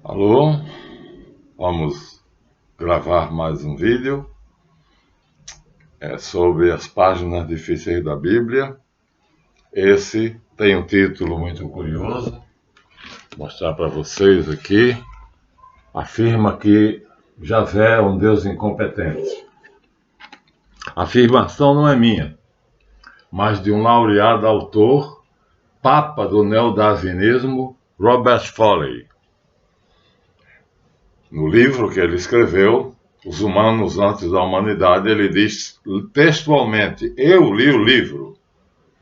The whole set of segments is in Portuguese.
Alô, vamos gravar mais um vídeo sobre as páginas difíceis da Bíblia. Esse tem um título muito curioso, vou mostrar para vocês aqui. Afirma que Javé é um Deus incompetente. A afirmação não é minha, mas de um laureado autor, papa do neodarwinismo, Robert Foley. No livro que ele escreveu, Os Humanos Antes da Humanidade, ele diz textualmente: eu li o livro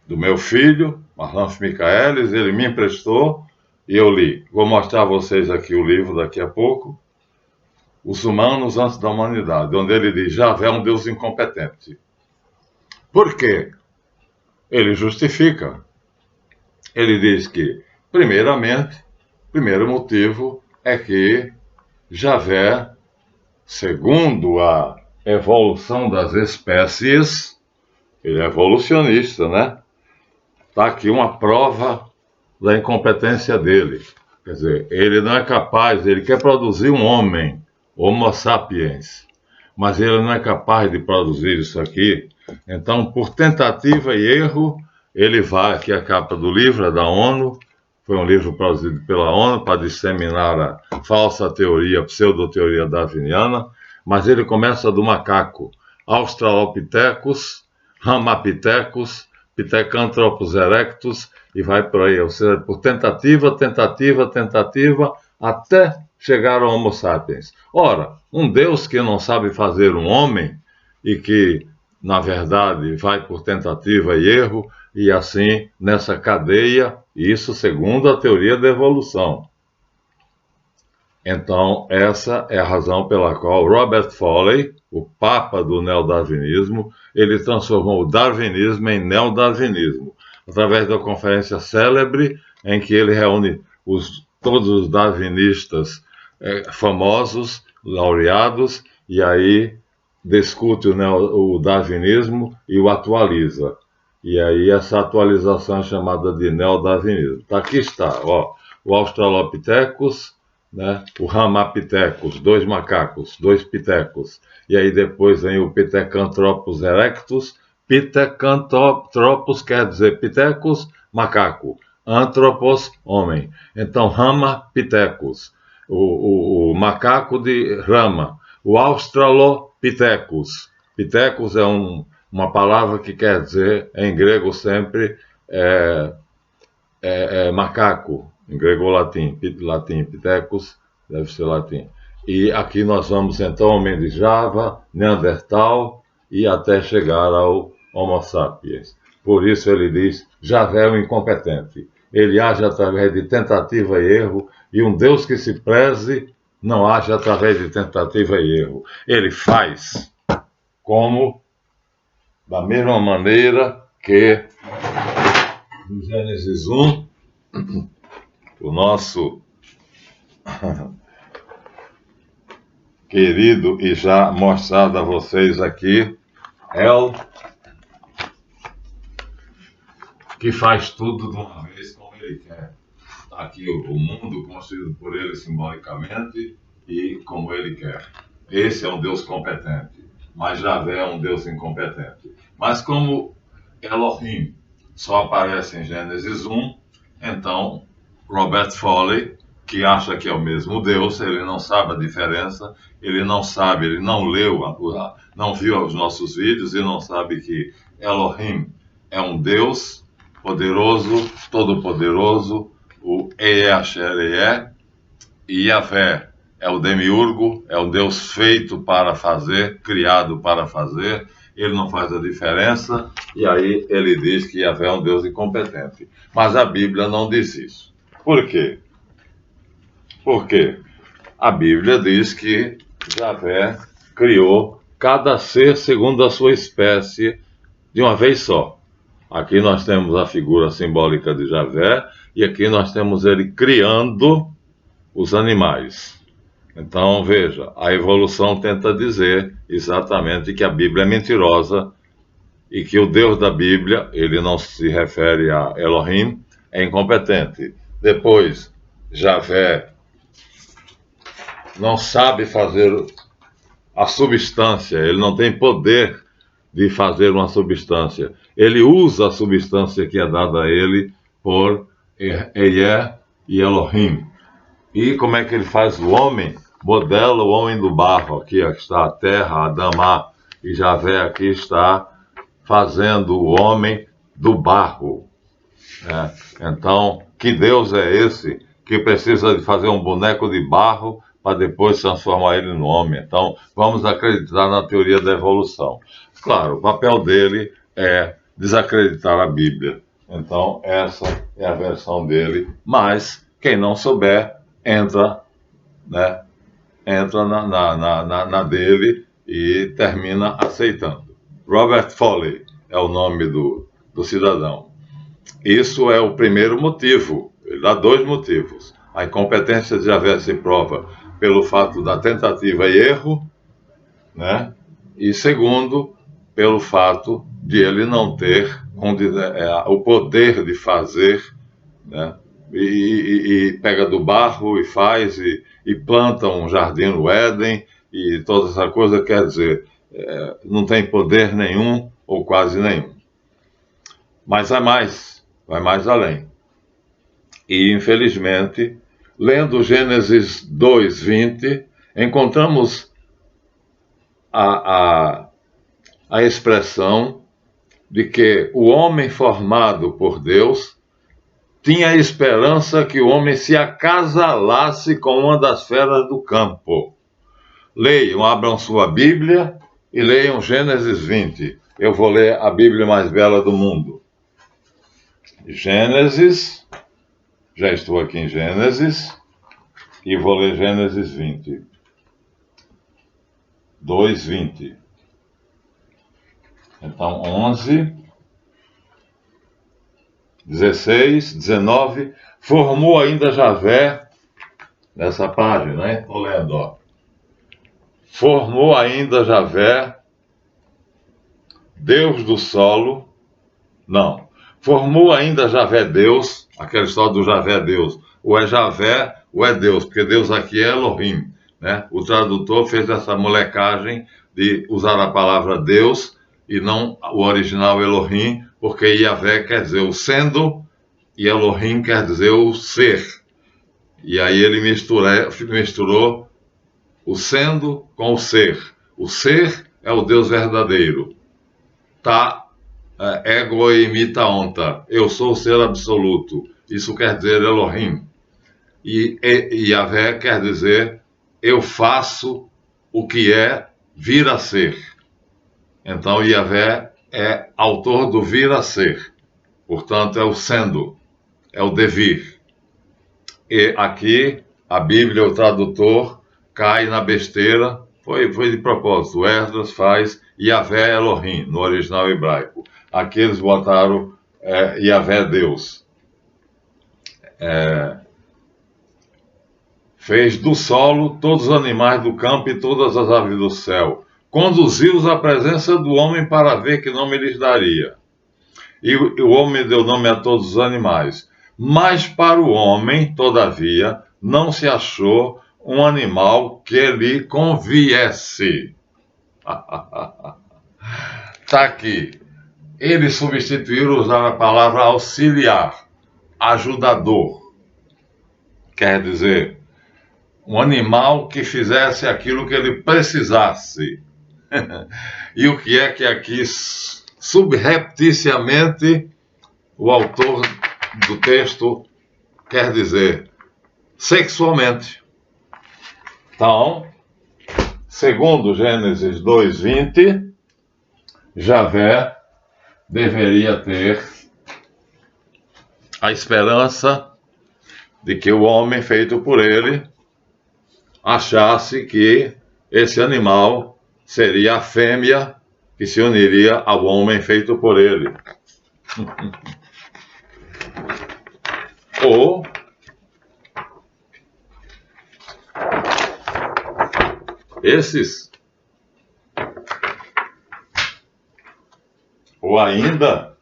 do meu filho, Marlanf Michaelis, ele me emprestou e eu li. Vou mostrar a vocês aqui o livro daqui a pouco, Os Humanos Antes da Humanidade, onde ele diz: Javé é um Deus incompetente. Por quê? Ele justifica. Ele diz que, primeiramente, primeiro motivo é que Javé, segundo a evolução das espécies, ele é evolucionista, né? Está aqui uma prova da incompetência dele. Quer dizer, ele não é capaz, ele quer produzir um homem, Homo sapiens, mas ele não é capaz de produzir isso aqui. Então, por tentativa e erro, ele vai, aqui a capa do livro, é da ONU, foi um livro produzido pela ONU para disseminar a falsa teoria, a pseudoteoria darwiniana, mas ele começa do macaco, Australopithecus, Ramapithecus, Pithecanthropus erectus, e vai por aí, ou seja, por tentativa, até chegar ao Homo sapiens. Ora, um Deus que não sabe fazer um homem, e que, na verdade, vai por tentativa e erro, e assim, nessa cadeia, isso segundo a teoria da evolução. Então, essa é a razão pela qual Robert Foley, o papa do neodarwinismo, ele transformou o darwinismo em neodarwinismo, através da conferência célebre em que ele reúne todos os darwinistas famosos, laureados, e aí discute o darwinismo e o atualiza. E aí essa atualização é chamada de neodarwinismo. Aqui está, ó, o Australopithecus, né, o Ramapithecus, dois macacos, dois pitecos. E aí depois vem o Pithecanthropus erectus. Pithecanthropus quer dizer pitecos, macaco. Anthropos, homem. Então, Ramapithecus, o macaco de Rama. O Australopithecus. Pitecos é uma palavra que quer dizer, em grego sempre, macaco, em grego ou latim, pitecos, deve ser latim. E aqui nós vamos então homem de Java, Neandertal e até chegar ao Homo sapiens. Por isso ele diz, Javé é um incompetente. Ele age através de tentativa e erro, e um Deus que se preze não age através de tentativa e erro. Ele faz da mesma maneira que no Gênesis 1, o nosso querido e já mostrado a vocês aqui, El, que faz tudo de uma vez como ele quer. Está aqui o mundo construído por ele simbolicamente e como ele quer. Esse é um Deus competente, mas Javé é um Deus incompetente. Mas como Elohim só aparece em Gênesis 1, então Robert Foley, que acha que é o mesmo Deus, ele não sabe a diferença, ele não sabe, ele não leu, não viu os nossos vídeos e não sabe que Elohim é um Deus poderoso, todo-poderoso, o Asher e Javé é o demiurgo, é o Deus feito para fazer, criado para fazer. Ele não faz a diferença, e aí ele diz que Javé é um Deus incompetente. Mas a Bíblia não diz isso. Por quê? Porque a Bíblia diz que Javé criou cada ser segundo a sua espécie de uma vez só. Aqui nós temos a figura simbólica de Javé, e aqui nós temos ele criando os animais. Então, veja, a evolução tenta dizer exatamente que a Bíblia é mentirosa e que o Deus da Bíblia, ele não se refere a Elohim, é incompetente. Depois, Javé não sabe fazer a substância, ele não tem poder de fazer uma substância. Ele usa a substância que é dada a ele por Ehyeh e Elohim. E como é que ele faz o homem? Modela o homem do barro. Aqui está a terra, Adamá, e Javé aqui está fazendo o homem do barro. Então, que Deus é esse que precisa de fazer um boneco de barro para depois transformar ele no homem? Então, vamos acreditar na teoria da evolução. Claro, o papel dele é desacreditar a Bíblia. Então, essa é a versão dele. Mas, quem não souber, entra na dele e termina aceitando. Robert Foley é o nome do cidadão. Isso é o primeiro motivo. Ele dá dois motivos. A incompetência de Javé se prova pelo fato da tentativa e erro, né? E segundo, pelo fato de ele não ter o poder de fazer, né? E pega do barro e faz e planta um jardim no Éden e toda essa coisa, quer dizer, não tem poder nenhum ou quase nenhum. Mas vai mais além. E, infelizmente, lendo Gênesis 2:20, encontramos a expressão de que o homem formado por Deus tinha a esperança que o homem se acasalasse com uma das feras do campo. Leiam, abram sua Bíblia e leiam Gênesis 20. Eu vou ler a Bíblia mais bela do mundo. Gênesis, já estou aqui em Gênesis, e vou ler Gênesis 20. 2:20. Então, 11, 16, 19, formou ainda Javé, nessa página, né? Estou lendo, ó. Formou ainda Javé, Deus do solo, não. Formou ainda Javé Deus, aquela história do Javé Deus, ou é Javé ou é Deus, porque Deus aqui é Elohim, né? O tradutor fez essa molecagem de usar a palavra Deus e não o original Elohim, porque Yahvé quer dizer o sendo e Elohim quer dizer o ser. E aí ele misturou o sendo com o ser. O ser é o Deus verdadeiro. Ego imita onta. Eu sou o ser absoluto. Isso quer dizer Elohim. E Yahvé quer dizer eu faço o que é vir a ser. Então Yahvé é autor do vir a ser. Portanto, é o sendo, é o devir. E aqui a Bíblia, o tradutor, cai na besteira. Foi de propósito. O Esdras faz Yahvé Elohim, no original hebraico. Aqui eles botaram Yahvé Deus. Fez do solo todos os animais do campo e todas as aves do céu. Conduziu-os à presença do homem para ver que nome lhes daria. E o homem deu nome a todos os animais. Mas para o homem, todavia, não se achou um animal que lhe conviesse. Está aqui. Eles substituíram usar a palavra auxiliar, ajudador. Quer dizer, um animal que fizesse aquilo que ele precisasse. E o que é que aqui, subrepticiamente, o autor do texto quer dizer? Sexualmente. Então, segundo Gênesis 2:20, Javé deveria ter a esperança de que o homem feito por ele achasse que esse animal seria a fêmea que se uniria ao homem feito por ele. Ou ainda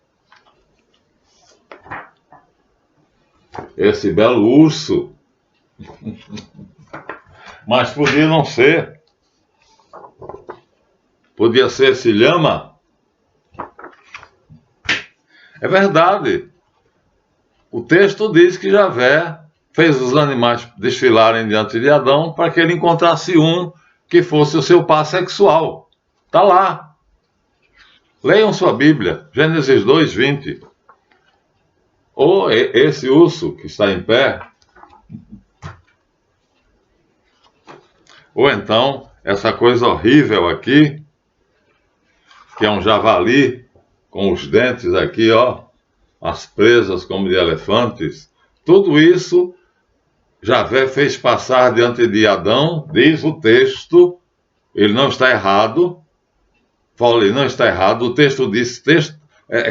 esse belo urso Mas podia não ser. Podia ser esse lhama. É verdade. O texto diz que Javé fez os animais desfilarem diante de Adão para que ele encontrasse um que fosse o seu par sexual. Está lá. Leiam sua Bíblia, Gênesis 2:20. Ou esse urso que está em pé, ou então essa coisa horrível aqui, que é um javali com os dentes aqui, ó, as presas como de elefantes. Tudo isso Javé fez passar diante de Adão, diz o texto. Ele não está errado. Fole não está errado. O texto diz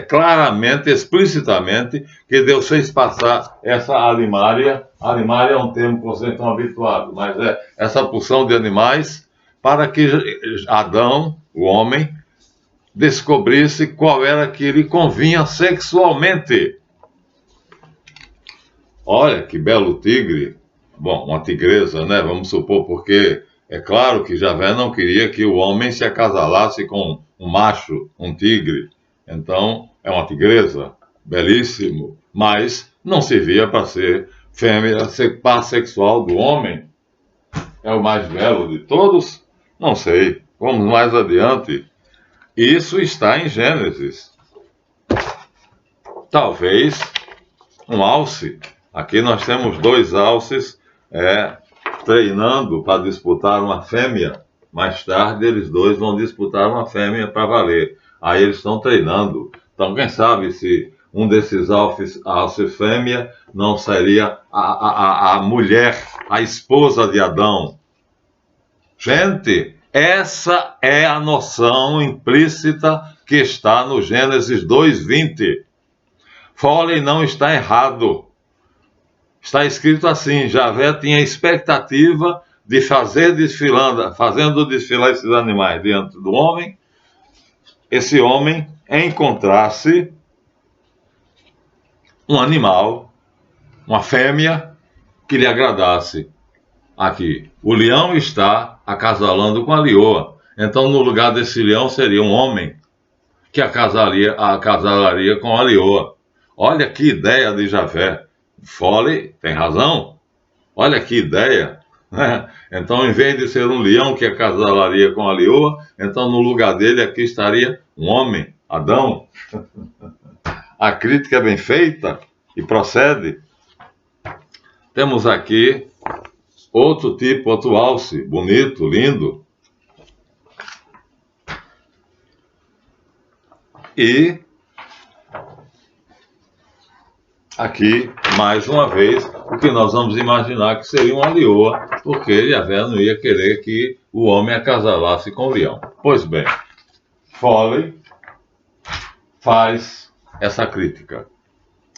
claramente, explicitamente, que Deus fez passar essa alimária. Alimária é um termo que vocês estão habituados, mas é essa porção de animais para que Adão, o homem, descobrisse qual era que lhe convinha sexualmente. Olha que belo tigre. Bom, uma tigresa, né? Vamos supor, porque é claro que Javé não queria que o homem se acasalasse com um macho, um tigre. Então, é uma tigresa, belíssimo, mas não servia para ser fêmea, ser par sexual do homem. É o mais belo de todos? Não sei. Vamos mais adiante. Isso está em Gênesis. Talvez um alce. Aqui nós temos 2 alces treinando para disputar uma fêmea. Mais tarde eles 2 vão disputar uma fêmea para valer. Aí eles estão treinando. Então quem sabe se um desses alces fêmea não seria a mulher, a esposa de Adão. Gente, essa é a noção implícita que está no Gênesis 2:20. Foley não está errado. Está escrito assim: Javé tinha expectativa de fazendo desfilar esses animais diante do homem, esse homem encontrasse um animal, uma fêmea, que lhe agradasse. Aqui, o leão está acasalando com a leoa. Então, no lugar desse leão, seria um homem que acasalaria com a leoa. Olha que ideia de Javé. Foley tem razão. Olha que ideia. Né? Então, em vez de ser um leão que acasalaria com a leoa, então no lugar dele aqui estaria um homem, Adão. A crítica é bem feita e procede. Temos aqui outro tipo, outro alce, bonito, lindo. E aqui, mais uma vez, o que nós vamos imaginar que seria uma leoa, porque Javé não ia querer que o homem acasalasse com o leão. Pois bem, Foley faz essa crítica.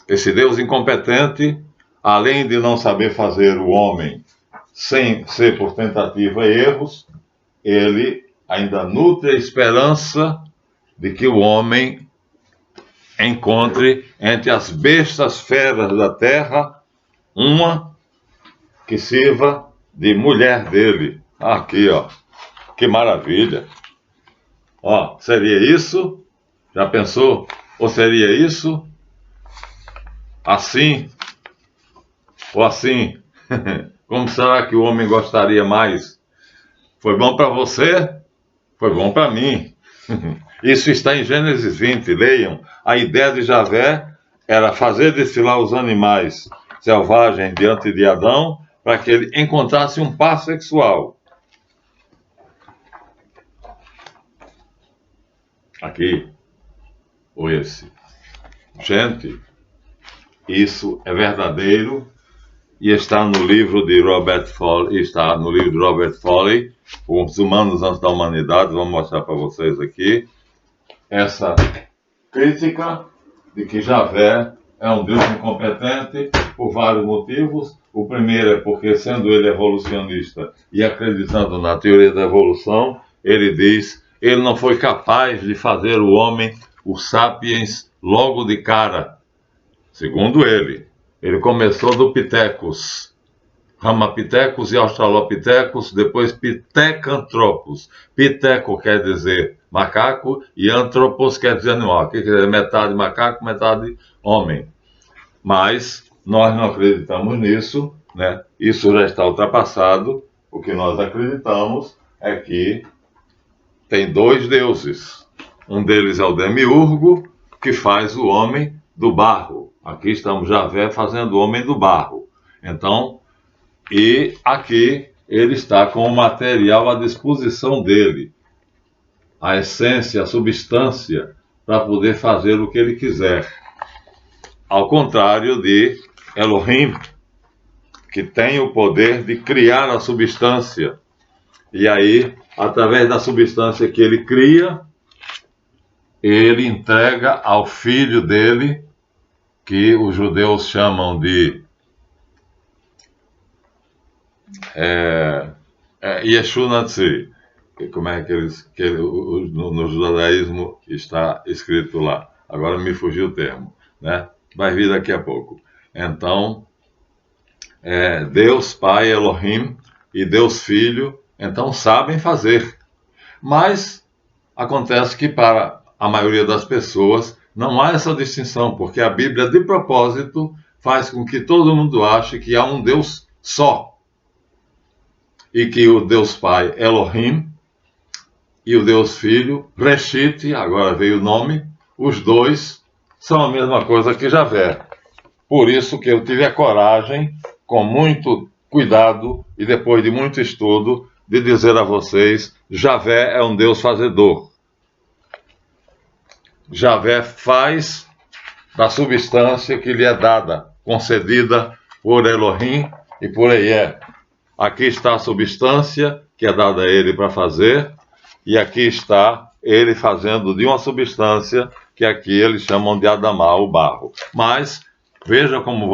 Esse Deus incompetente, além de não saber fazer o homem sem ser por tentativa e erros, ele ainda nutre a esperança de que o homem encontre entre as bestas feras da terra uma que sirva de mulher dele. Aqui, ó, que maravilha. Ó, seria isso? Já pensou? Ou seria isso? Assim? Ou assim? Como será que o homem gostaria mais? Foi bom para você? Foi bom para mim. Isso está em Gênesis 20, leiam. A ideia de Javé era fazer desfilar os animais selvagens diante de Adão para que ele encontrasse um par sexual. Aqui, ou esse. Gente, isso é verdadeiro e está no livro de Robert Foley, Os Humanos Antes da Humanidade. Vou mostrar para vocês aqui essa crítica de que Javé é um Deus incompetente por vários motivos. O primeiro é porque, sendo ele evolucionista e acreditando na teoria da evolução, ele diz que ele não foi capaz de fazer o homem, o sapiens, logo de cara. Segundo ele começou do Pitecos. Ramapithecus e Australopithecus, depois Pithecanthropus. Pitheco quer dizer macaco e Anthropos quer dizer animal, que quer dizer metade macaco, metade homem. Mas nós não acreditamos nisso, né? Isso já está ultrapassado. O que nós acreditamos é que tem dois deuses. Um deles é o Demiurgo, que faz o homem do barro. Aqui estamos Javé fazendo o homem do barro. Então, e aqui ele está com o material à disposição dele, a essência, a substância, para poder fazer o que ele quiser. Ao contrário de Elohim, que tem o poder de criar a substância. E aí, através da substância que ele cria, ele entrega ao filho dele, que os judeus chamam de Yeshua Natsi. Como é que no judaísmo está escrito lá? Agora me fugiu o termo, né? Vai vir daqui a pouco. Então, Deus Pai, Elohim, e Deus Filho, então sabem fazer. Mas acontece que para a maioria das pessoas não há essa distinção, porque a Bíblia, de propósito, faz com que todo mundo ache que há um Deus só. E que o Deus Pai, Elohim, e o Deus Filho, Reshit, agora veio o nome, os dois são a mesma coisa que Javé. Por isso que eu tive a coragem, com muito cuidado e depois de muito estudo, de dizer a vocês, Javé é um Deus fazedor. Javé faz da substância que lhe é dada, concedida por Elohim e por Eie. Aqui está a substância que é dada a ele para fazer, e aqui está ele fazendo de uma substância que aqui eles chamam de Adamá, o barro. Mas veja como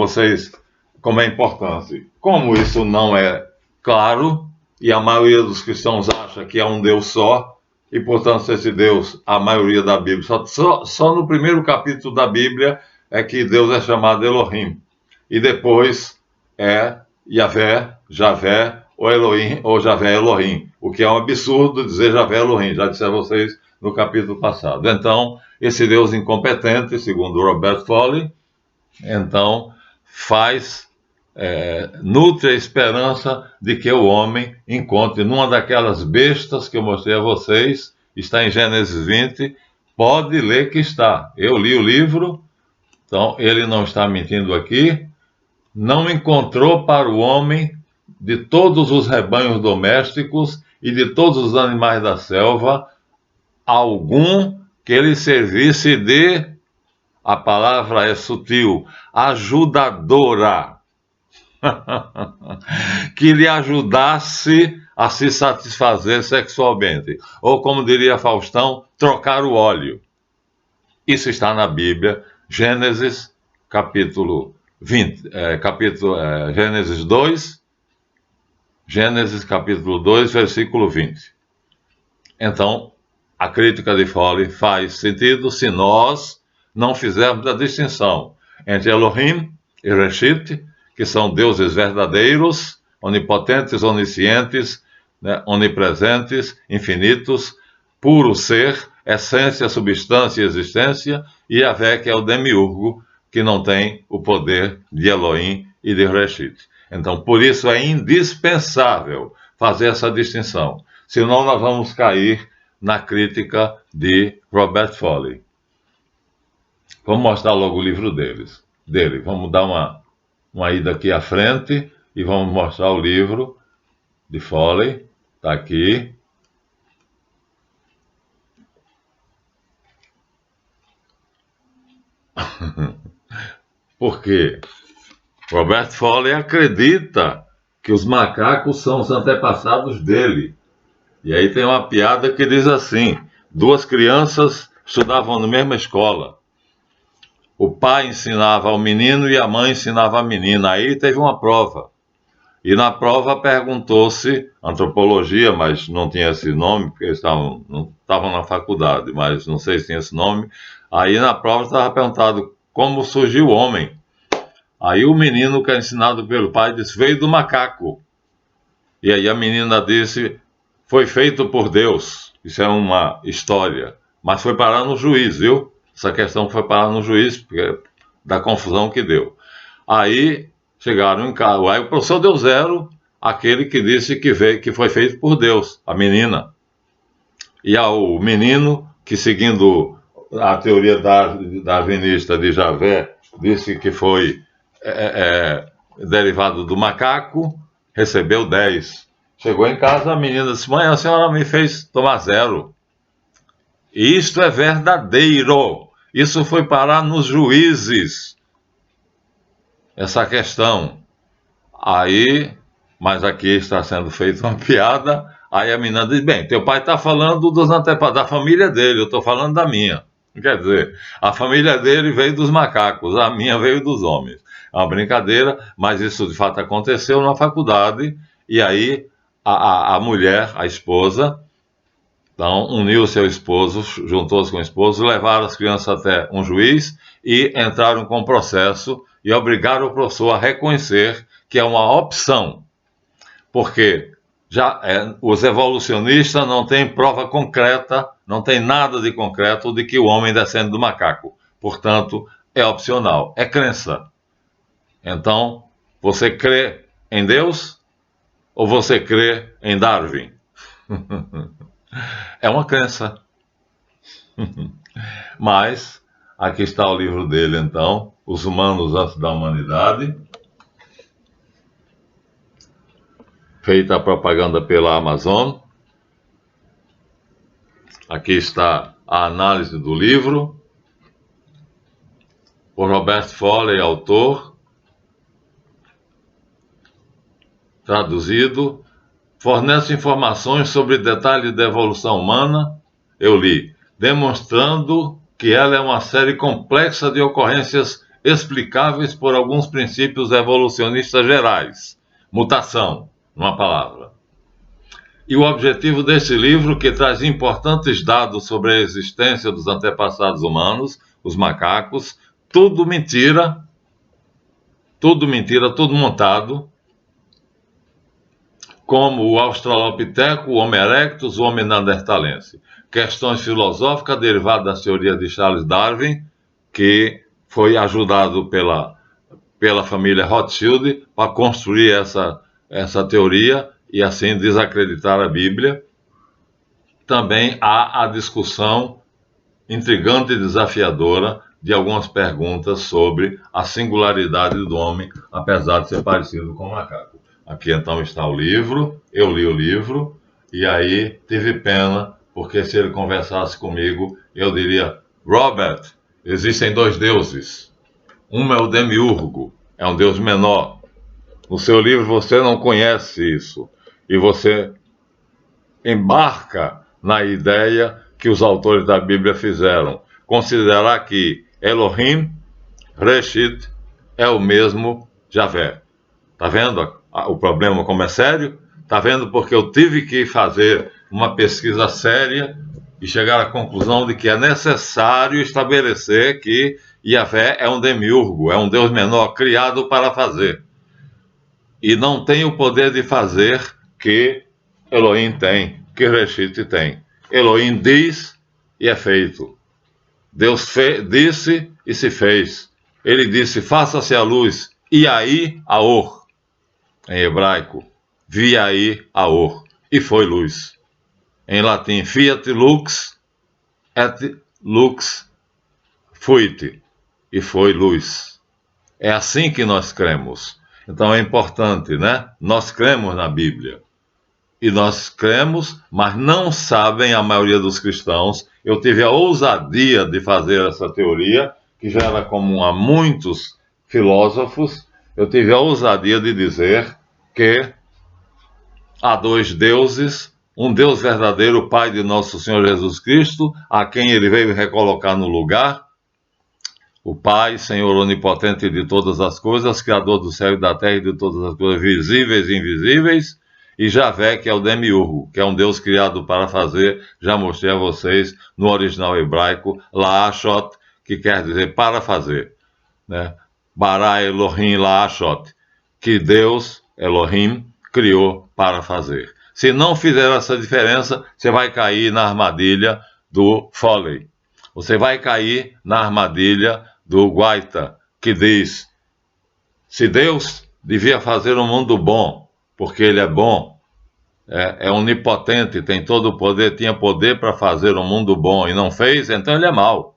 é importante. Como isso não é claro, e a maioria dos cristãos acha que é um Deus só, e portanto esse Deus, a maioria da Bíblia, só no primeiro capítulo da Bíblia é que Deus é chamado Elohim. E depois é Javé ou Elohim, ou Javé Elohim, o que é um absurdo dizer Javé Elohim, já disse a vocês no capítulo passado. Então, esse Deus incompetente, segundo Robert Foley, então nutre a esperança de que o homem encontre numa daquelas bestas que eu mostrei a vocês, está em Gênesis 20, pode ler que está. Eu li o livro, então ele não está mentindo aqui. Não encontrou para o homem, de todos os rebanhos domésticos e de todos os animais da selva, algum que ele servisse de, a palavra é sutil, ajudadora, que lhe ajudasse a se satisfazer sexualmente. Ou, como diria Faustão, trocar o óleo. Isso está na Bíblia, Gênesis, capítulo 20, Gênesis capítulo 2, versículo 20. Então, a crítica de Foley faz sentido se nós não fizermos a distinção entre Elohim e Reshit, que são deuses verdadeiros, onipotentes, oniscientes, né, onipresentes, infinitos, puro ser, essência, substância e existência, e Javé, que é o demiurgo, que não tem o poder de Elohim e de Reshit. Então, por isso é indispensável fazer essa distinção. Senão nós vamos cair na crítica de Robert Foley. Vamos mostrar logo o livro dele. Vamos dar uma ida aqui à frente e vamos mostrar o livro de Foley. Está aqui. Por quê? Robert Foley acredita que os macacos são os antepassados dele. E aí tem uma piada que diz assim: duas crianças estudavam na mesma escola. O pai ensinava ao menino e a mãe ensinava à menina. Aí teve uma prova. E na prova perguntou-se, antropologia, mas não tinha esse nome, porque eles não estavam na faculdade, mas não sei se tinha esse nome. Aí na prova estava perguntado como surgiu o homem. Aí o menino, que é ensinado pelo pai, disse: veio do macaco. E aí a menina disse: foi feito por Deus. Isso é uma história. Mas foi parar no juiz, viu? Essa questão foi parar no juiz, porque da confusão que deu. Aí chegaram em casa. Aí o professor deu 0 àquele que disse que veio, que foi feito por Deus, a menina. E ao menino, que seguindo a teoria darwinista de Javé, disse que foi derivado do macaco, recebeu 10. Chegou em casa, a menina disse: mãe, a senhora me fez tomar 0. E isto é verdadeiro. Isso foi parar nos juízes, essa questão. Aí, mas aqui está sendo feita uma piada. Aí a menina diz: bem, teu pai está falando dos antepassados, da família dele, eu estou falando da minha. Quer dizer, a família dele veio dos macacos, a minha veio dos homens. É uma brincadeira, mas isso de fato aconteceu na faculdade. E aí a mulher, a esposa, então uniu seu esposo, juntou-se com o esposo, levaram as crianças até um juiz e entraram com o processo e obrigaram o professor a reconhecer que é uma opção, porque os evolucionistas não têm prova concreta, não tem nada de concreto de que o homem descende do macaco. Portanto, é opcional, é crença. Então, você crê em Deus ou você crê em Darwin? É uma crença. Mas, aqui está o livro dele, então, Os Humanos Antes da Humanidade. Feita a propaganda pela Amazon. Aqui está a análise do livro. O Robert Foley, autor. Traduzido. Fornece informações sobre detalhes da evolução humana. Eu li. Demonstrando que ela é uma série complexa de ocorrências explicáveis por alguns princípios evolucionistas gerais. Mutação, uma palavra. E o objetivo desse livro, que traz importantes dados sobre a existência dos antepassados humanos, os macacos, tudo mentira, tudo montado, como o Australopiteco, o Homo erectus, o Homo neanderthalense. Questões filosóficas derivadas das teorias de Charles Darwin, que foi ajudado pela família Rothschild para construir essa teoria e assim desacreditar a Bíblia. Também há a discussão intrigante e desafiadora de algumas perguntas sobre a singularidade do homem, apesar de ser parecido com o macaco. Aqui então está o livro, eu li o livro, e aí tive pena, porque se ele conversasse comigo, eu diria: Robert, existem 2 deuses. Um é o demiurgo, é um deus menor. No seu livro você não conhece isso, e você embarca na ideia que os autores da Bíblia fizeram, considerar que Elohim, Reshit, é o mesmo Javé. Está vendo o problema como é sério? Está vendo porque eu tive que fazer uma pesquisa séria e chegar à conclusão de que é necessário estabelecer que Javé é um demiurgo, é um Deus menor criado para fazer. E não tem o poder de fazer que Elohim tem, que Reshit tem. Elohim diz e é feito. Deus disse e se fez. Ele disse: faça-se a luz, e aí aor. Em hebraico, vi aí aor, e foi luz. Em latim, fiat lux, et lux fuit, e foi luz. É assim que nós cremos. Então é importante, né? Nós cremos na Bíblia. E nós cremos, mas não sabem a maioria dos cristãos. Eu tive a ousadia de fazer essa teoria, que já era comum a muitos filósofos. Eu tive a ousadia de dizer que há 2 deuses, um Deus verdadeiro, Pai de nosso Senhor Jesus Cristo, a quem ele veio recolocar no lugar, o Pai, Senhor onipotente de todas as coisas, Criador do céu e da terra e de todas as coisas visíveis e invisíveis, e Javé, que é o demiurgo, que é um Deus criado para fazer. Já mostrei a vocês no original hebraico, Laashot, que quer dizer para fazer, né? bara Elohim la'ashot, que Deus, Elohim, criou para fazer. Se não fizer essa diferença, você vai cair na armadilha do Foley. Você vai cair na armadilha do Guaita, que diz: se Deus devia fazer um mundo bom, porque Ele é bom, é onipotente, tem todo o poder, tinha poder para fazer um mundo bom e não fez, então Ele é mau.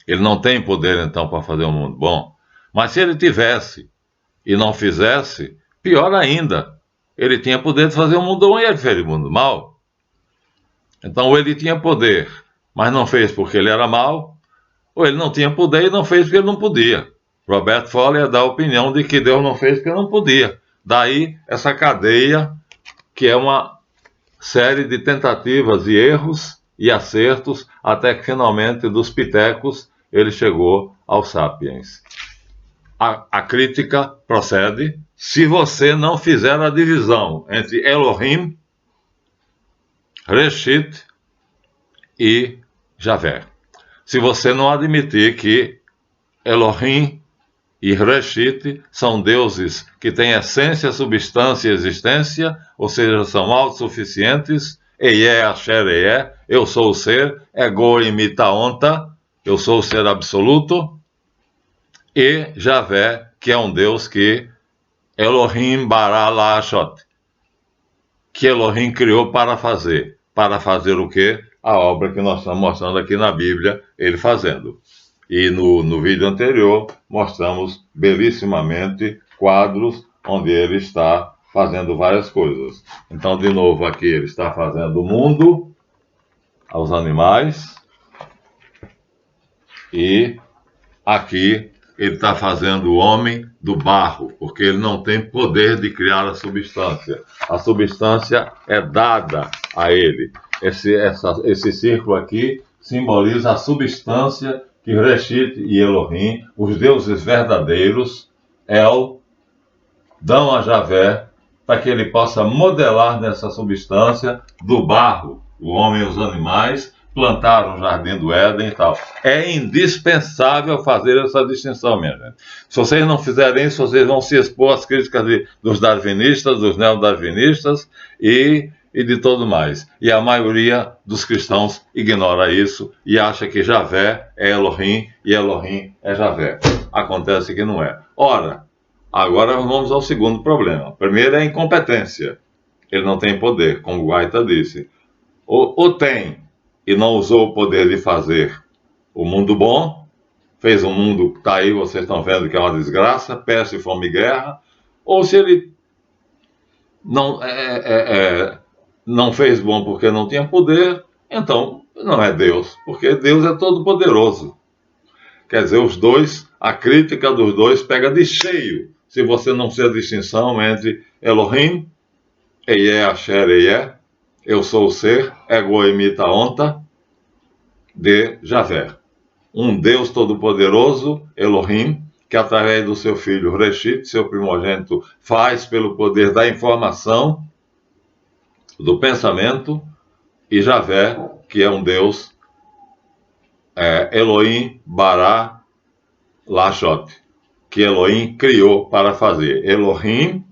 Ele não tem poder, então, para fazer um mundo bom. Mas se Ele tivesse e não fizesse, pior ainda, Ele tinha poder de fazer um mundo bom e Ele fez um mundo mau. Então, Ele tinha poder, mas não fez porque Ele era mau, ou Ele não tinha poder e não fez porque Ele não podia. Robert Foley dá a opinião de que Deus não fez porque não podia. Daí, essa cadeia, que é uma série de tentativas e erros e acertos, até que finalmente, dos pitecos, ele chegou aos sapiens. A crítica procede: se você não fizer a divisão entre Elohim, Reshit e Javé. Se você não admitir que Elohim e Reshit são deuses que têm essência, substância e existência, ou seja, são autossuficientes, Eyé, Asher, Eyé, eu sou o ser, Ego e Mitaonta, eu sou o ser absoluto, e Javé, que é um Deus que Elohim bara la'ashot, que Elohim criou para fazer. Para fazer o quê? A obra que nós estamos mostrando aqui na Bíblia, ele fazendo. E no vídeo anterior, mostramos belíssimamente quadros onde ele está fazendo várias coisas. Então, de novo, aqui ele está fazendo o mundo, aos animais, e aqui ele está fazendo o homem do barro, porque ele não tem poder de criar a substância. A substância é dada a ele. Esse círculo aqui simboliza a substância que Reshit e Elohim, os deuses verdadeiros, El, dão a Javé para que ele possa modelar nessa substância do barro, o homem e os animais, plantar o jardim do Éden e tal. É indispensável fazer essa distinção, minha gente. Se vocês não fizerem isso, vocês vão se expor às críticas dos darwinistas, dos neodarwinistas e de todo mais. E a maioria dos cristãos ignora isso e acha que Javé é Elohim e Elohim é Javé. Acontece que não é. Ora, agora vamos ao segundo problema. Primeiro é a incompetência. Ele não tem poder, como o Guaita disse. Ou tem e não usou o poder de fazer o mundo bom, fez um mundo que está aí, vocês estão vendo que é uma desgraça, peste, fome e guerra, ou se ele não fez bom porque não tinha poder, então não é Deus, porque Deus é todo poderoso. Quer dizer, os dois, a crítica dos dois pega de cheio, se você não fizer a distinção entre Elohim, Eyé, Asher, Eyé, eu sou o ser, Ego e Mitaonta, de Javé. Um Deus todo-poderoso, Elohim, que através do seu filho Reshit, seu primogênito, faz pelo poder da informação, do pensamento, e Javé, que é um Deus, Elohim bara la'ashot, que Elohim criou para fazer. Elohim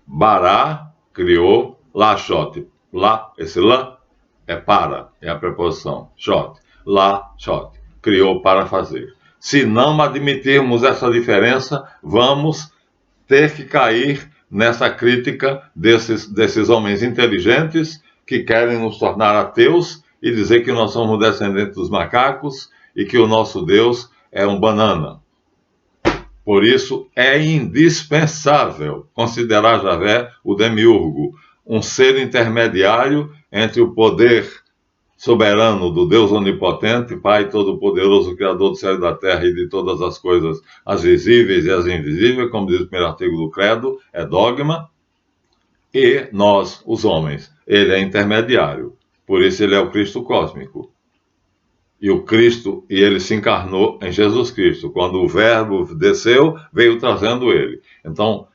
bara criou la'ashot. Lá, esse lá é para, é a preposição. Shot, lá, shot. Criou para fazer. Se não admitirmos essa diferença, vamos ter que cair nessa crítica desses homens inteligentes que querem nos tornar ateus e dizer que nós somos descendentes dos macacos e que o nosso Deus é um banana. Por isso, é indispensável considerar Javé o demiurgo, um ser intermediário entre o poder soberano do Deus onipotente, Pai todo-poderoso, Criador do céu e da terra e de todas as coisas, as visíveis e as invisíveis, como diz o primeiro artigo do Credo, é dogma, e nós, os homens. Ele é intermediário, por isso ele é o Cristo cósmico. E ele se encarnou em Jesus Cristo. Quando o Verbo desceu, veio trazendo ele. Então,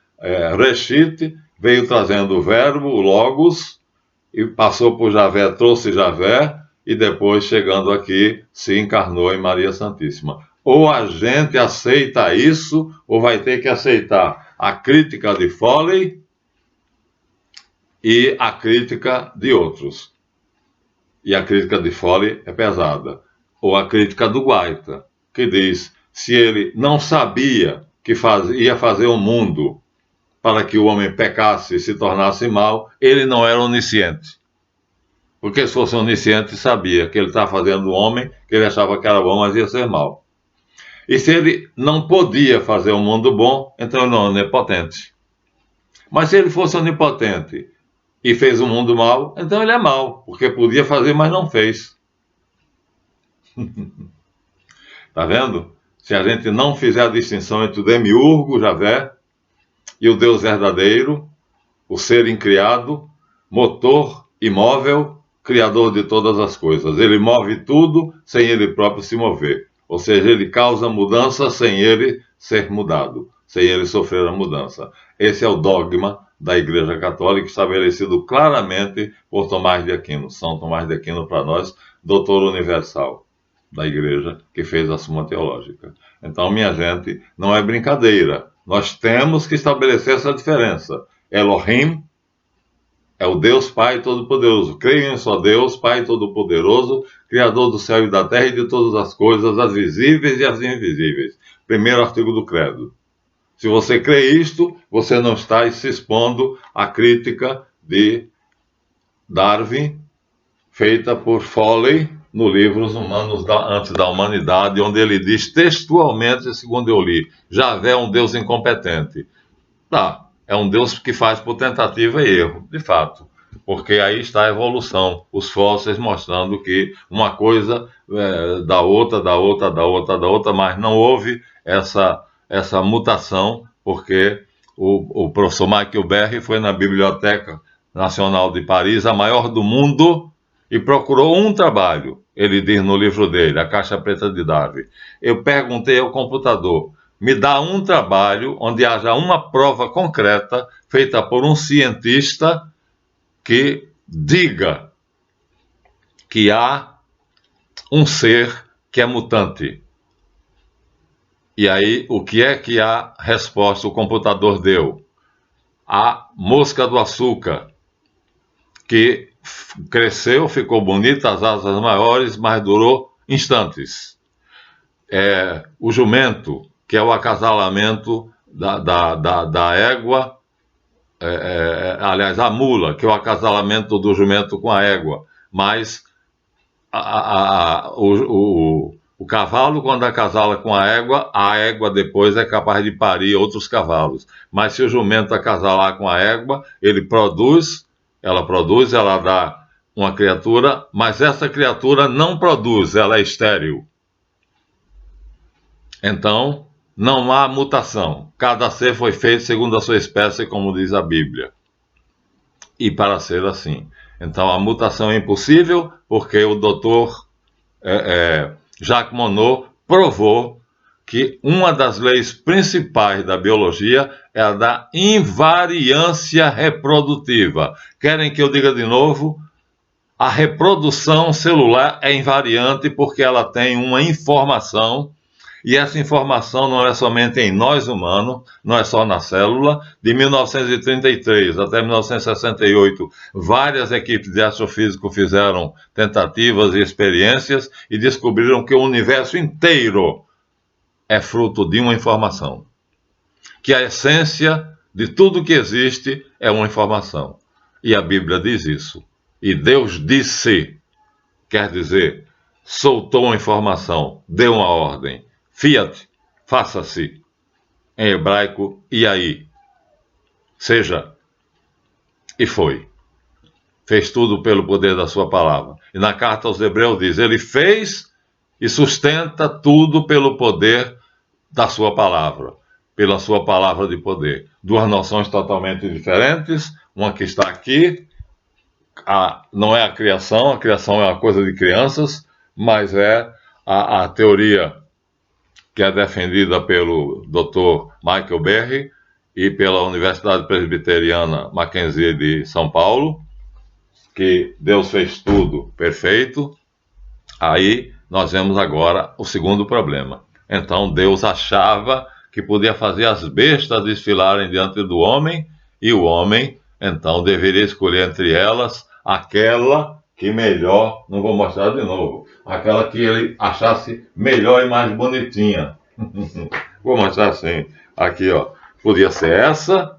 Reshit veio trazendo o Verbo, o Logos, e passou por Javé, trouxe Javé, e depois, chegando aqui, se encarnou em Maria Santíssima. Ou a gente aceita isso, ou vai ter que aceitar a crítica de Foley e a crítica de outros. E a crítica de Foley é pesada. Ou a crítica do Guaita, que diz, se ele não sabia que ia fazer o mundo para que o homem pecasse e se tornasse mal, ele não era onisciente. Porque se fosse onisciente, sabia que ele estava fazendo o homem, que ele achava que era bom, mas ia ser mal. E se ele não podia fazer um mundo bom, então ele não é onipotente. Mas se ele fosse onipotente e fez um mundo mal, então ele é mal, porque podia fazer, mas não fez. Tá vendo? Se a gente não fizer a distinção entre o demiurgo, Javé, e o Deus verdadeiro, o ser incriado, motor imóvel, criador de todas as coisas. Ele move tudo sem ele próprio se mover. Ou seja, ele causa mudança sem ele ser mudado, sem ele sofrer a mudança. Esse é o dogma da Igreja Católica, estabelecido claramente por Tomás de Aquino. São Tomás de Aquino, para nós, doutor universal da Igreja, que fez a Suma Teológica. Então, minha gente, não é brincadeira. Nós temos que estabelecer essa diferença. Elohim é o Deus Pai Todo-Poderoso. Creio em só Deus, Pai Todo-Poderoso, Criador do céu e da terra e de todas as coisas, as visíveis e as invisíveis. Primeiro artigo do Credo. Se você crê isto, você não está se expondo à crítica de Darwin, feita por Foley, no livro Os Humanos Antes da Humanidade, onde ele diz textualmente, segundo eu li, Javé é um Deus incompetente. Tá, é um Deus que faz por tentativa e erro, de fato, porque aí está a evolução, os fósseis mostrando que uma coisa da outra, mas não houve essa mutação, porque o professor Michael Berry foi na Biblioteca Nacional de Paris, a maior do mundo, e procurou um trabalho, ele diz no livro dele, A Caixa Preta de Darwin. Eu perguntei ao computador, me dá um trabalho onde haja uma prova concreta feita por um cientista que diga que há um ser que é mutante. E aí, o que é que a resposta o computador deu? A mosca do açúcar, que cresceu, ficou bonita, as asas maiores, mas durou instantes. O jumento, que é o acasalamento da égua, aliás, a mula, que é o acasalamento do jumento com a égua, mas o cavalo, quando acasala com a égua depois é capaz de parir outros cavalos. Mas se o jumento acasalar com a égua, ela dá uma criatura, mas essa criatura não produz, ela é estéril. Então, não há mutação. Cada ser foi feito segundo a sua espécie, como diz a Bíblia. E para ser assim. Então, a mutação é impossível, porque o doutor Jacques Monod provou que uma das leis principais da biologia é a da invariância reprodutiva. Querem que eu diga de novo? A reprodução celular é invariante porque ela tem uma informação, e essa informação não é somente em nós humanos, não é só na célula. De 1933 até 1968, várias equipes de astrofísico fizeram tentativas e experiências e descobriram que o universo inteiro é fruto de uma informação. Que a essência de tudo que existe é uma informação. E a Bíblia diz isso. E Deus disse, quer dizer, soltou uma informação, deu uma ordem. Fiat, faça-se. Em hebraico, e aí? Seja. E foi. Fez tudo pelo poder da sua palavra. E na carta aos Hebreus diz, ele fez e sustenta tudo pelo poder da sua palavra. Pela sua palavra de poder. Duas noções totalmente diferentes. Uma que está aqui, não é a criação é uma coisa de crianças, mas é a teoria que é defendida pelo Dr. Michael Berry e pela Universidade Presbiteriana Mackenzie de São Paulo, que Deus fez tudo perfeito. Aí nós vemos agora o segundo problema. Então Deus achava que podia fazer as bestas desfilarem diante do homem, e o homem, então, deveria escolher entre elas aquela que melhor, não vou mostrar de novo, aquela que ele achasse melhor e mais bonitinha. Vou mostrar assim, aqui ó, podia ser essa,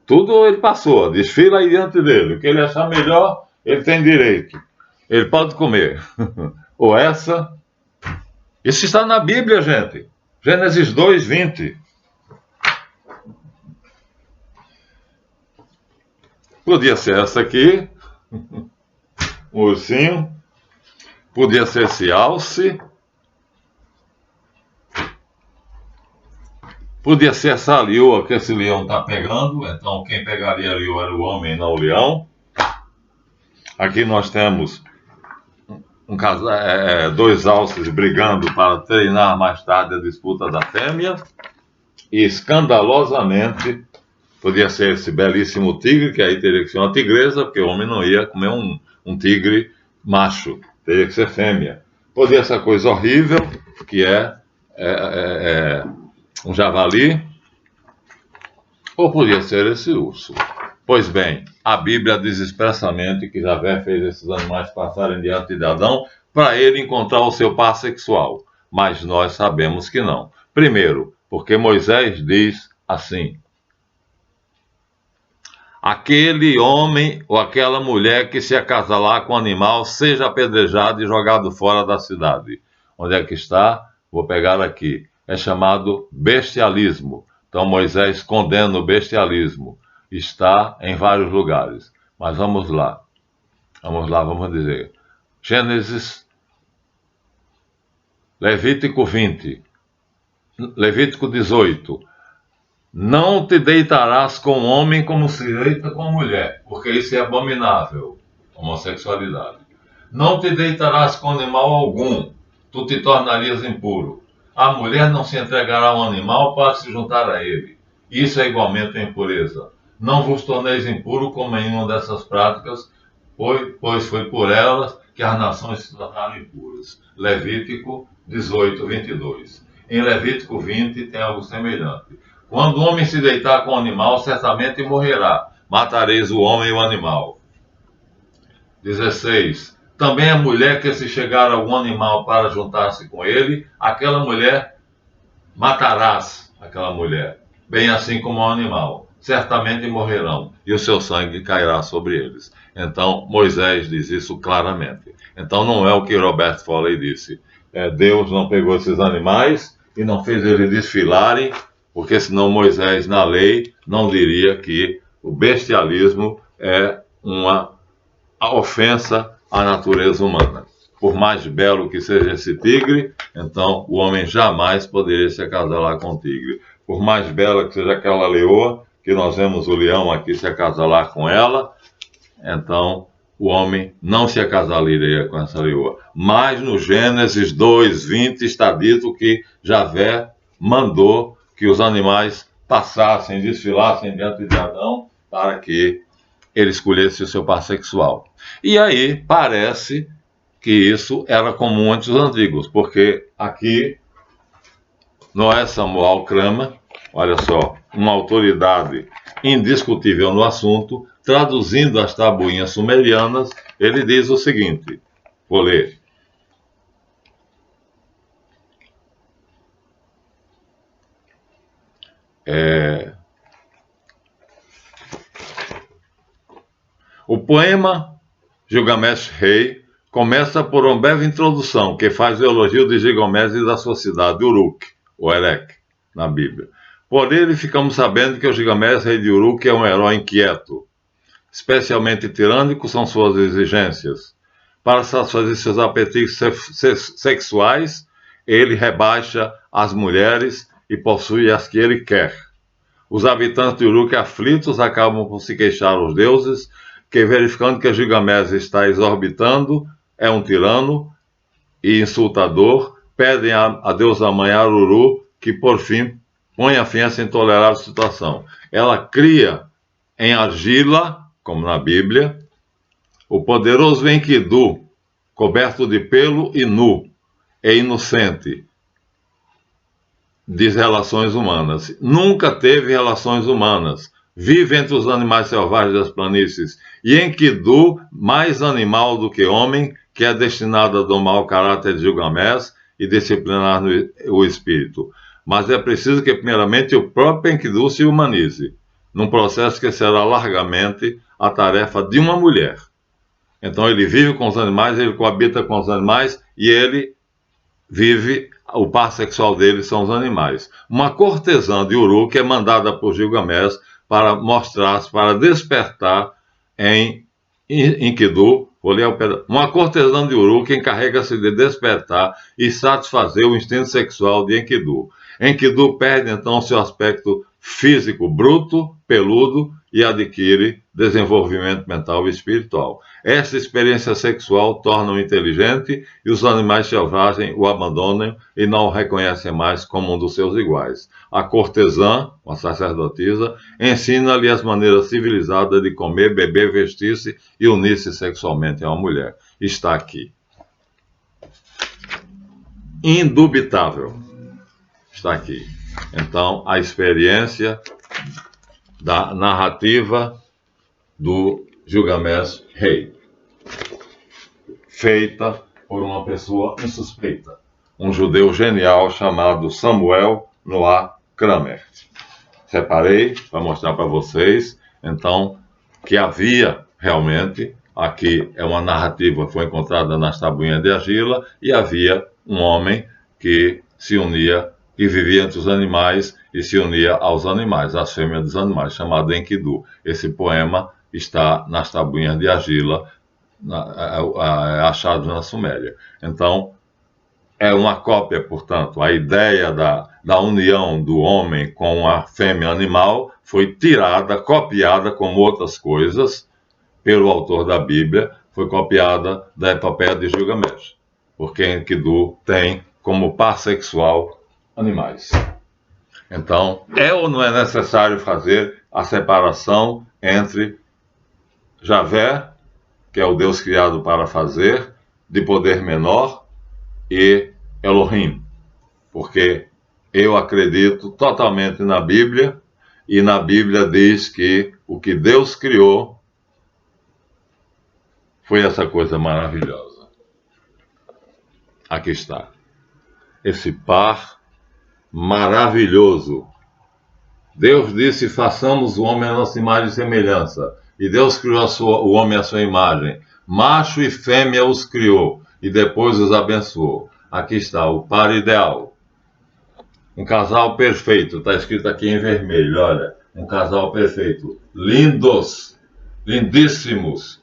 tudo ele passou, desfila aí diante dele, o que ele achar melhor, ele tem direito, ele pode comer. Ou essa, isso está na Bíblia, gente, Gênesis 2:20. Podia ser essa aqui, um ursinho, podia ser esse alce, podia ser essa lioa que esse leão está pegando, então quem pegaria a lioa era o homem, não o leão. Aqui nós temos dois alces brigando para treinar mais tarde a disputa da fêmea, e escandalosamente podia ser esse belíssimo tigre, que aí teria que ser uma tigresa, porque o homem não ia comer um tigre macho, teria que ser fêmea. Podia ser essa coisa horrível, que é um javali, ou podia ser esse urso. Pois bem, a Bíblia diz expressamente que Javé fez esses animais passarem diante de Adão para ele encontrar o seu par sexual, mas nós sabemos que não. Primeiro, porque Moisés diz assim: aquele homem ou aquela mulher que se acasalar com o animal seja apedrejado e jogado fora da cidade. Onde é que está? Vou pegar aqui. É chamado bestialismo. Então Moisés condena o bestialismo. Está em vários lugares. Mas vamos lá. Vamos dizer. Gênesis, Levítico 20, Levítico 18. Não te deitarás com o homem como se deita com a mulher, porque isso é abominável, homossexualidade. Não te deitarás com animal algum, tu te tornarias impuro. A mulher não se entregará a um animal para se juntar a ele. Isso é igualmente a impureza. Não vos torneis impuro com nenhuma dessas práticas, pois foi por elas que as nações se tornaram impuras. Levítico 18, 22. Em Levítico 20 tem algo semelhante. Quando o homem se deitar com o animal, certamente morrerá. Matareis o homem e o animal. 16. Também a mulher que se chegar a algum animal para juntar-se com ele, aquela mulher matarás, aquela mulher, bem assim como o animal. Certamente morrerão, e o seu sangue cairá sobre eles. Então, Moisés diz isso claramente. Então, não é o que Robert Foley disse. Deus não pegou esses animais e não fez eles desfilarem, porque senão Moisés, na lei, não diria que o bestialismo é uma ofensa à natureza humana. Por mais belo que seja esse tigre, então o homem jamais poderia se acasalar com o tigre. Por mais bela que seja aquela leoa, que nós vemos o leão aqui se acasalar com ela, então o homem não se acasalaria com essa leoa. Mas no Gênesis 2:20 está dito que Javé mandou que os animais passassem, desfilassem diante de Adão para que ele escolhesse o seu par sexual. E aí parece que isso era comum entre os antigos, porque aqui Noé Samuel Kramer, olha só, uma autoridade indiscutível no assunto, traduzindo as tabuinhas sumerianas, ele diz o seguinte, vou ler. O poema Gilgamesh Rei começa por uma breve introdução que faz o elogio de Gilgamesh e da sua cidade, Uruk, ou Erech, na Bíblia. Por ele ficamos sabendo que o Gilgamesh, rei de Uruk, é um herói inquieto. Especialmente tirânico são suas exigências. Para satisfazer seus apetites sexuais, ele rebaixa as mulheres e possui as que ele quer. Os habitantes de Uruk, aflitos, acabam por se queixar aos deuses, que, verificando que Gilgamesh está exorbitando, é um tirano e insultador, pedem a deusa mãe Aruru que, por fim, ponha fim a essa intolerável situação. Ela cria em argila, como na Bíblia, o poderoso Enkidu, coberto de pelo e nu, é inocente de relações humanas. Nunca teve relações humanas. Vive entre os animais selvagens das planícies. E Enkidu, mais animal do que homem, que é destinado a domar o caráter de Gilgamesh e disciplinar o espírito. Mas é preciso que, primeiramente, o próprio Enkidu se humanize, num processo que será largamente a tarefa de uma mulher. Então ele vive com os animais, ele coabita com os animais e ele vive, o par sexual dele são os animais. Uma cortesã de Uruk é mandada por Gilgamesh para mostrar, para despertar em Enkidu, uma cortesã de Uruk encarrega-se de despertar e satisfazer o instinto sexual de Enkidu. Enkidu perde então seu aspecto físico bruto, peludo, e adquire desenvolvimento mental e espiritual. Essa experiência sexual torna-o inteligente e os animais selvagens o abandonam e não o reconhecem mais como um dos seus iguais. A cortesã, a sacerdotisa, ensina-lhe as maneiras civilizadas de comer, beber, vestir-se e unir-se sexualmente a uma mulher. Está aqui. Indubitável. Está aqui. Então, a experiência da narrativa do Gilgamesh Rei, feita por uma pessoa insuspeita, um judeu genial chamado Samuel Noah Kramer. Separei para mostrar para vocês, então, que havia realmente, aqui é uma narrativa que foi encontrada nas tabuinhas de argila, e havia um homem que se unia, que vivia entre os animais e se unia aos animais, às fêmeas dos animais, chamado Enkidu. Esse poema está nas tabuinhas de argila, achados na Suméria. Então, é uma cópia, portanto, a ideia da união do homem com a fêmea animal foi tirada, copiada, como outras coisas, pelo autor da Bíblia, foi copiada da epopeia de Gilgamesh, porque Enkidu tem como par sexual animais. Então, é ou não é necessário fazer a separação entre Javé, que é o Deus criado para fazer, de poder menor, e Elohim? Porque eu acredito totalmente na Bíblia, e na Bíblia diz que o que Deus criou foi essa coisa maravilhosa. Aqui está. Esse par maravilhoso. Deus disse: façamos o homem à nossa imagem e semelhança. E Deus criou o homem à sua imagem. Macho e fêmea os criou e depois os abençoou. Aqui está o par ideal. Um casal perfeito. Está escrito aqui em vermelho, olha. Um casal perfeito. Lindos, lindíssimos.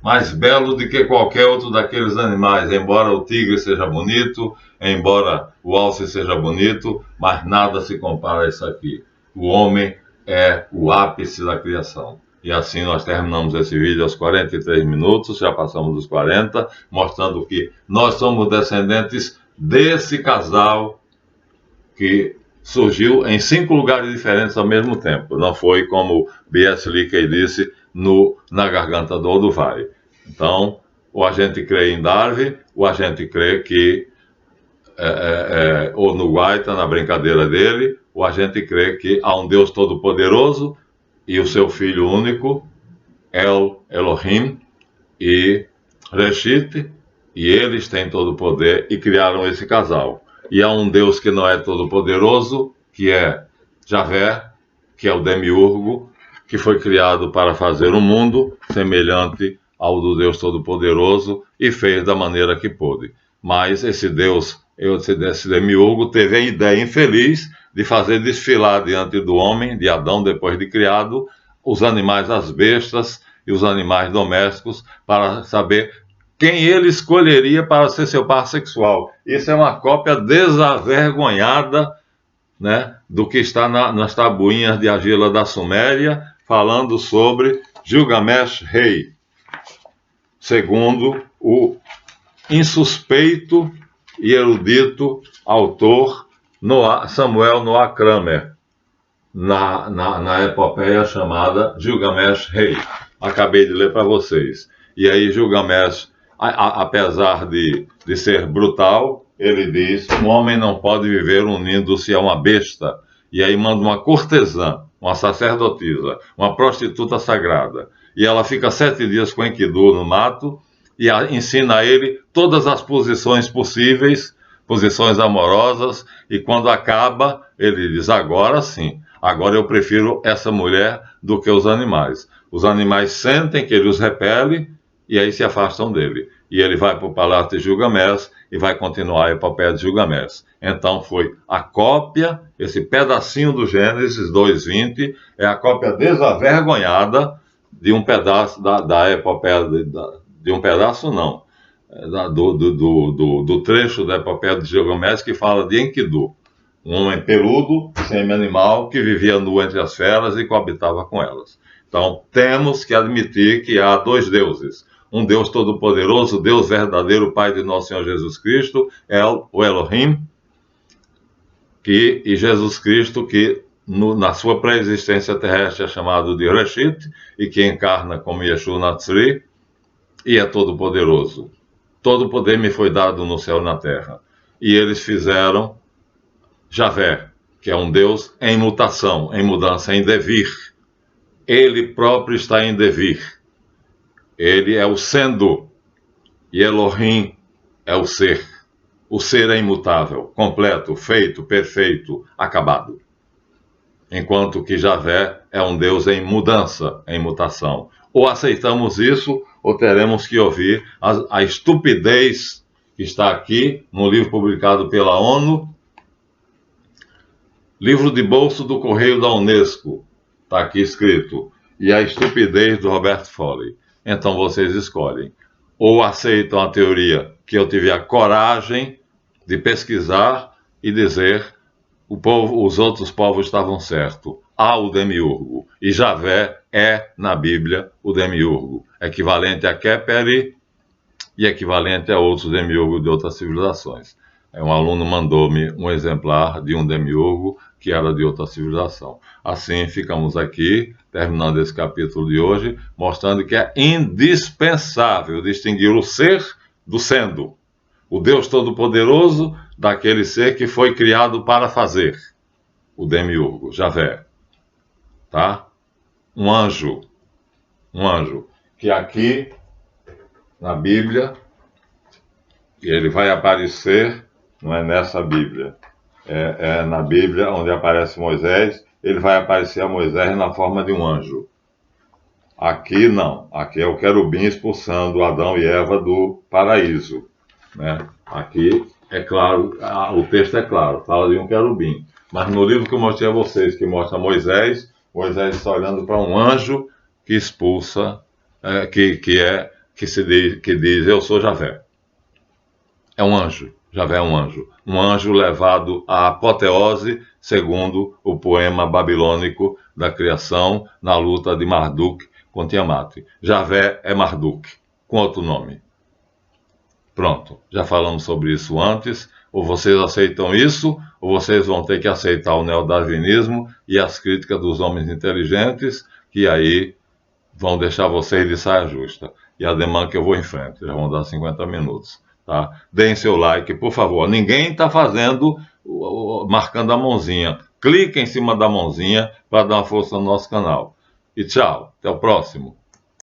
Mais belo do que qualquer outro daqueles animais, embora o tigre seja bonito, embora o alce seja bonito, mas nada se compara a isso aqui. O homem é o ápice da criação. E assim nós terminamos esse vídeo aos 43 minutos, já passamos dos 40, mostrando que nós somos descendentes desse casal que surgiu em 5 lugares diferentes ao mesmo tempo. Não foi como B.S. Leakey disse, na garganta do Olduvai. Então, ou a gente crê em Darwin, ou a gente crê que, ou no Guaita, na brincadeira dele, ou a gente crê que há um Deus todo-poderoso e o seu Filho único, Elohim e Reshit, e eles têm todo o poder e criaram esse casal. E há um Deus que não é todo-poderoso, que é Javé, que é o demiurgo, que foi criado para fazer um mundo semelhante ao do Deus Todo-Poderoso e fez da maneira que pôde. Mas esse Deus, esse demiurgo, teve a ideia infeliz de fazer desfilar diante do homem, de Adão, depois de criado, os animais, as bestas e os animais domésticos, para saber quem ele escolheria para ser seu par sexual. Isso é uma cópia desavergonhada, né, do que está nas tabuinhas de argila da Suméria, falando sobre Gilgamesh Rei, segundo o insuspeito e erudito autor Samuel Noah Kramer, na epopeia chamada Gilgamesh Rei. Acabei de ler para vocês. E aí Gilgamesh, apesar de ser brutal, ele diz: um homem não pode viver unindo-se a uma besta. E aí manda uma cortesã, uma sacerdotisa, uma prostituta sagrada. E ela fica 7 dias com Enkidu no mato e ensina a ele todas as posições possíveis, posições amorosas, e quando acaba, ele diz: agora sim, agora eu prefiro essa mulher do que os animais. Os animais sentem que ele os repele e aí se afastam dele. E ele vai para o palácio de Gilgamesh e vai continuar a epopeia de Gilgamesh. Então foi a cópia, esse pedacinho do Gênesis 2:20, é a cópia desavergonhada de um pedaço da epopeia, de um pedaço não, do trecho da epopeia de Gilgamesh que fala de Enkidu, um homem peludo, semi-animal, que vivia nu entre as feras e coabitava com elas. Então, temos que admitir que há 2 deuses. Um Deus todo-poderoso, Deus verdadeiro, Pai de nosso Senhor Jesus Cristo, o Elohim, e Jesus Cristo, que na sua pré-existência terrestre é chamado de Reshit, e que encarna como Yeshua Natsri, e é todo-poderoso. Todo poder me foi dado no céu e na terra. E eles fizeram Javé, que é um Deus em mutação, em mudança, em devir. Ele próprio está em devir. Ele é o sendo, e Elohim é o ser. O ser é imutável, completo, feito, perfeito, acabado. Enquanto que Javé é um Deus em mudança, em mutação. Ou aceitamos isso, ou teremos que ouvir a estupidez que está aqui no livro publicado pela ONU, livro de bolso do Correio da Unesco, está aqui escrito, e a estupidez do Robert Foley. Então vocês escolhem. Ou aceitam a teoria que eu tive a coragem de pesquisar e dizer os outros povos estavam certos. Há o demiurgo. E Javé é, na Bíblia, o demiurgo. Equivalente a Khepri e equivalente a outros demiurgos de outras civilizações. Um aluno mandou-me um exemplar de um demiurgo que era de outra civilização. Assim, ficamos aqui, terminando esse capítulo de hoje, mostrando que é indispensável distinguir o ser do sendo. O Deus Todo-Poderoso daquele ser que foi criado para fazer. O demiurgo, Javé. Tá? Um anjo. Que aqui, na Bíblia, ele vai aparecer, não é nessa Bíblia, é na Bíblia onde aparece Moisés, ele vai aparecer a Moisés na forma de um anjo. Aqui não, aqui é o querubim expulsando Adão e Eva do paraíso. Né? Aqui é claro, o texto é claro, fala de um querubim. Mas no livro que eu mostrei a vocês, que mostra Moisés está olhando para um anjo que expulsa, que diz, eu sou Javé. É um anjo, Javé é um anjo levado à apoteose, segundo o poema babilônico da criação, na luta de Marduk com Tiamat. Javé é Marduk, com outro nome. Pronto, já falamos sobre isso antes. Ou vocês aceitam isso, ou vocês vão ter que aceitar o neodarwinismo e as críticas dos homens inteligentes, que aí vão deixar vocês de saia justa. E ademais que eu vou em frente, já vão dar 50 minutos. Tá? Deem seu like, por favor. Ninguém está fazendo, marcando a mãozinha. Clique em cima da mãozinha para dar uma força no nosso canal. E tchau, até o próximo.